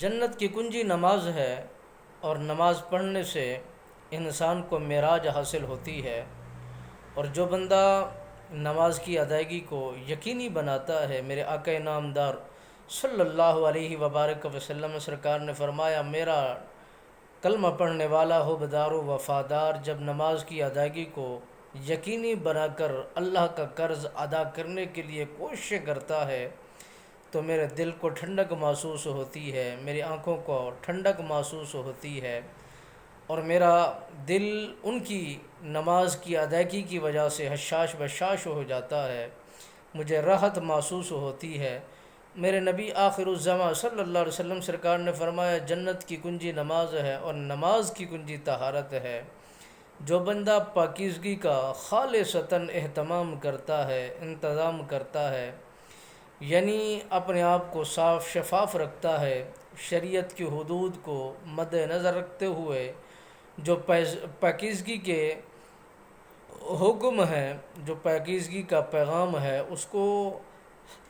جنت کی کنجی نماز ہے، اور نماز پڑھنے سے انسان کو معراج حاصل ہوتی ہے۔ اور جو بندہ نماز کی ادائیگی کو یقینی بناتا ہے، میرے آقا نامدار صلی اللہ علیہ وبارک وسلم سرکار نے فرمایا، میرا کلمہ پڑھنے والا ہو بدار و وفادار جب نماز کی ادائیگی کو یقینی بنا کر اللہ کا قرض ادا کرنے کے لیے کوشش کرتا ہے تو میرے دل کو ٹھنڈک محسوس ہوتی ہے، میری آنکھوں کو ٹھنڈک محسوس ہوتی ہے، اور میرا دل ان کی نماز کی ادائیگی کی وجہ سے حشاش بشاش ہو جاتا ہے، مجھے راحت محسوس ہوتی ہے۔ میرے نبی آخر الزماں صلی اللہ علیہ وسلم سرکار نے فرمایا، جنت کی کنجی نماز ہے اور نماز کی کنجی طہارت ہے۔ جو بندہ پاکیزگی کا خالصتاً اہتمام کرتا ہے، انتظام کرتا ہے، یعنی اپنے آپ کو صاف شفاف رکھتا ہے، شریعت کی حدود کو مد نظر رکھتے ہوئے جو پاکیزگی کے حکم ہے، جو پاکیزگی کا پیغام ہے، اس کو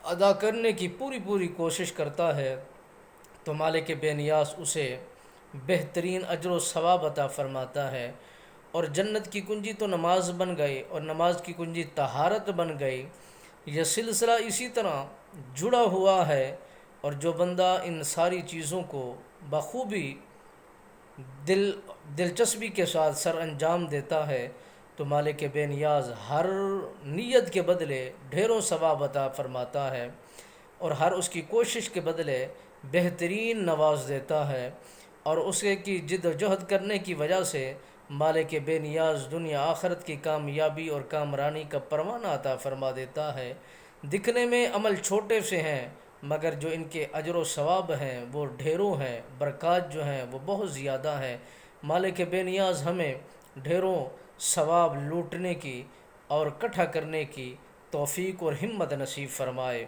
ادا کرنے کی پوری پوری کوشش کرتا ہے، تو مالک بے نیاز اسے بہترین اجر و ثواب عطا فرماتا ہے۔ اور جنت کی کنجی تو نماز بن گئی، اور نماز کی کنجی طہارت بن گئی، یہ سلسلہ اسی طرح جڑا ہوا ہے۔ اور جو بندہ ان ساری چیزوں کو بخوبی دلچسپی کے ساتھ سر انجام دیتا ہے تو مالک بے نیاز ہر نیت کے بدلے ڈھیروں ثواب عطا فرماتا ہے، اور ہر اس کی کوشش کے بدلے بہترین نواز دیتا ہے، اور اسے کی جد و جہد کرنے کی وجہ سے مالک بے نیاز دنیا آخرت کی کامیابی اور کامرانی کا پروانہ عطا فرما دیتا ہے۔ دکھنے میں عمل چھوٹے سے ہیں، مگر جو ان کے اجر و ثواب ہیں وہ ڈھیروں ہیں، برکات جو ہیں وہ بہت زیادہ ہیں۔ مالک بے نیاز ہمیں ڈھیروں ثواب لوٹنے کی اور اکٹھا کرنے کی توفیق اور ہمت نصیب فرمائے۔